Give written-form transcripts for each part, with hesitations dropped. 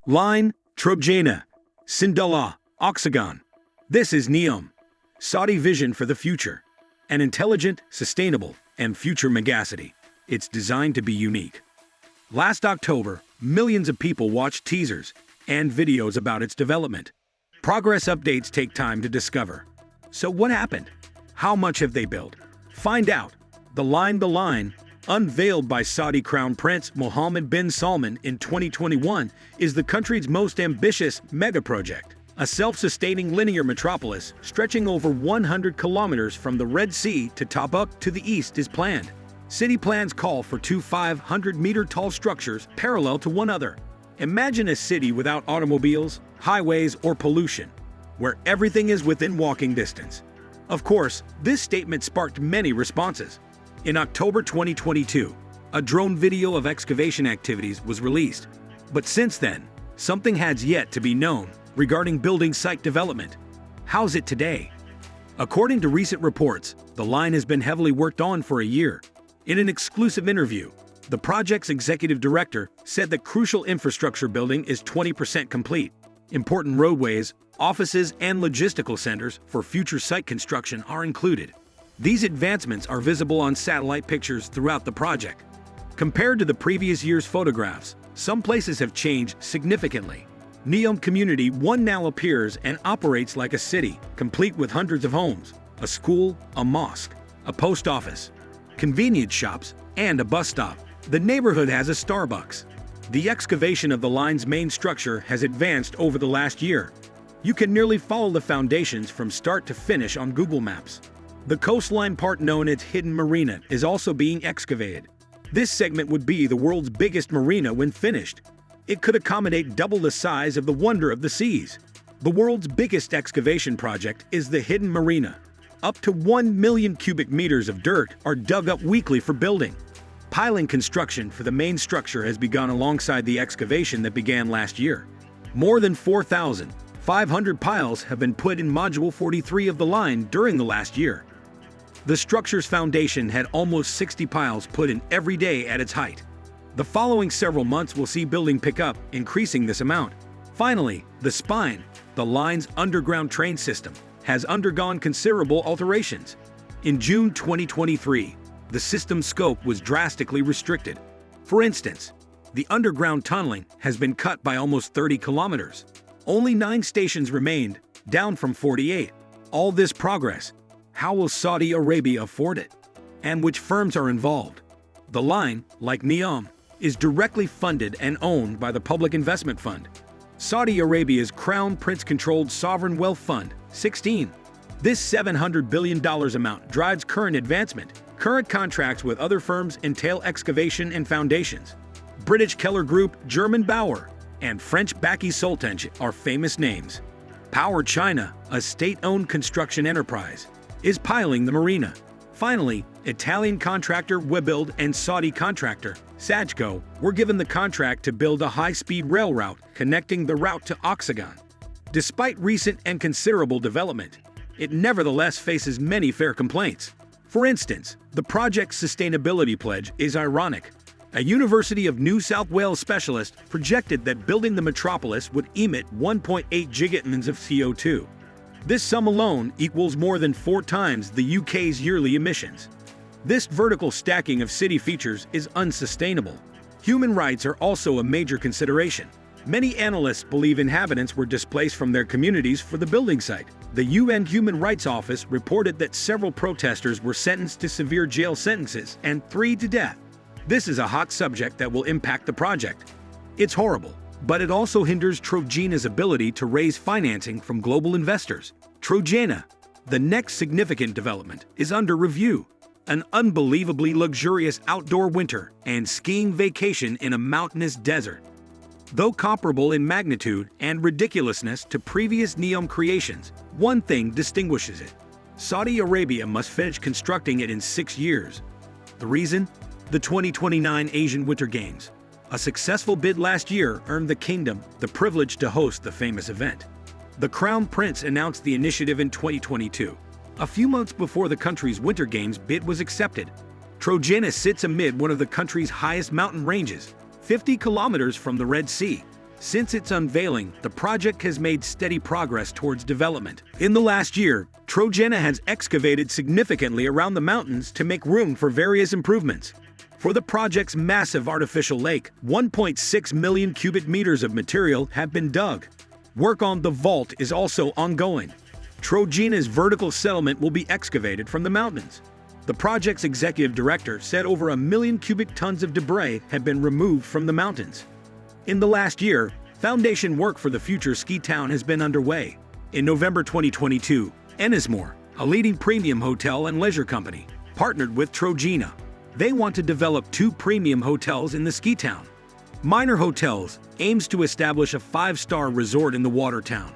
Line, Trojena, Sindullah, Oxagon. This is Neom, Saudi vision for the future. An intelligent, sustainable, and future megacity. It's designed to be unique. Last October, millions of people watched teasers and videos about its development. Progress updates take time to discover. So what happened? How much have they built? Find out. The line, unveiled by Saudi Crown Prince Mohammed bin Salman in 2021, is the country's most ambitious megaproject. A self-sustaining linear metropolis stretching over 100 kilometers from the Red Sea to Tabuk to the east is planned. City plans call for two 500-meter-tall structures parallel to one another. Imagine a city without automobiles, highways, or pollution, where everything is within walking distance. Of course, this statement sparked many responses. In October 2022, a drone video of excavation activities was released. But since then, something has yet to be known regarding building site development. How's it today? According to recent reports, the line has been heavily worked on for a year. In an exclusive interview, the project's executive director said that crucial infrastructure building is 20% complete. Important roadways, offices, and logistical centers for future site construction are included. These advancements are visible on satellite pictures throughout the project. Compared to the previous year's photographs, some places have changed significantly. Neom Community 1 now appears and operates like a city, complete with hundreds of homes, a school, a mosque, a post office, convenience shops, and a bus stop. The neighborhood has a Starbucks. The excavation of the line's main structure has advanced over the last year. You can nearly follow the foundations from start to finish on Google Maps. The coastline part, known as Hidden Marina, is also being excavated. This segment would be the world's biggest marina when finished. It could accommodate double the size of the Wonder of the Seas. The world's biggest excavation project is the Hidden Marina. Up to 1 million cubic meters of dirt are dug up weekly for building. Piling construction for the main structure has begun alongside the excavation that began last year. More than 4,500 piles have been put in Module 43 of the line during the last year. The structure's foundation had almost 60 piles put in every day at its height. The following several months will see building pick up, increasing this amount. Finally, the spine, the line's underground train system, has undergone considerable alterations. In June 2023, the system's scope was drastically restricted. For instance, the underground tunneling has been cut by almost 30 kilometers. Only 9 stations remained, down from 48. All this progress, how will Saudi Arabia afford it? And which firms are involved? The line, like Neom, is directly funded and owned by the Public Investment Fund, Saudi Arabia's Crown Prince-controlled Sovereign Wealth Fund, 16. This $700 billion amount drives current advancement. Current contracts with other firms entail excavation and foundations. British Keller Group, German Bauer, and French Baki Soltenche are famous names. Power China, a state-owned construction enterprise, is piling the marina. Finally, Italian contractor Webuild and Saudi contractor Sajco were given the contract to build a high-speed rail route connecting the route to Oxagon. Despite recent and considerable development, it nevertheless faces many fair complaints. For instance, the project's sustainability pledge is ironic. A University of New South Wales specialist projected that building the metropolis would emit 1.8 gigatons of CO2. This sum alone equals more than 4 times the UK's yearly emissions. This vertical stacking of city features is unsustainable. Human rights are also a major consideration. Many analysts believe inhabitants were displaced from their communities for the building site. The UN Human Rights Office reported that several protesters were sentenced to severe jail sentences and 3 to death. This is a hot subject that will impact the project. It's horrible, but it also hinders Trojena's ability to raise financing from global investors. Trojena, the next significant development, is under review. An unbelievably luxurious outdoor winter and skiing vacation in a mountainous desert. Though comparable in magnitude and ridiculousness to previous Neom creations, one thing distinguishes it. Saudi Arabia must finish constructing it in 6 years. The reason? The 2029 Asian Winter Games. A successful bid last year earned the kingdom the privilege to host the famous event. The Crown Prince announced the initiative in 2022, a few months before the country's Winter Games bid was accepted. Trojena sits amid one of the country's highest mountain ranges, 50 kilometers from the Red Sea. Since its unveiling, the project has made steady progress towards development. In the last year, Trojena has excavated significantly around the mountains to make room for various improvements. For the project's massive artificial lake, 1.6 million cubic meters of material have been dug. Work on the vault is also ongoing. Trojena's vertical settlement will be excavated from the mountains. The project's executive director said over 1 million cubic tons of debris have been removed from the mountains. In the last year, foundation work for the future ski town has been underway. In November 2022, Ennismore, a leading premium hotel and leisure company, partnered with Trojena. They want to develop 2 premium hotels in the ski town. Minor Hotels aims to establish a 5-star resort in the water town.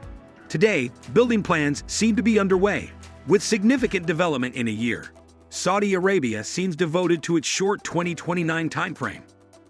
Today, building plans seem to be underway, with significant development in a year. Saudi Arabia seems devoted to its short 2029 timeframe.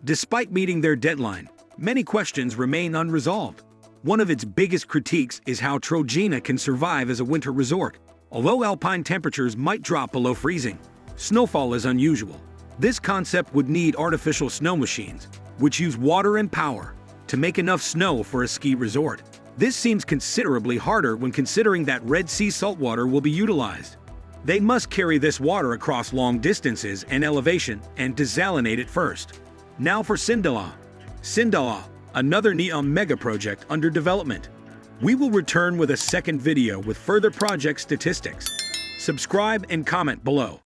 Despite meeting their deadline, many questions remain unresolved. One of its biggest critiques is how Trojena can survive as a winter resort. Although alpine temperatures might drop below freezing, snowfall is unusual. This concept would need artificial snow machines, which use water and power, to make enough snow for a ski resort. This seems considerably harder when considering that Red Sea saltwater will be utilized. They must carry this water across long distances and elevation and desalinate it first. Now for Sindalah. Sindalah, another Neom mega project under development. We will return with a second video with further project statistics. Subscribe and comment below.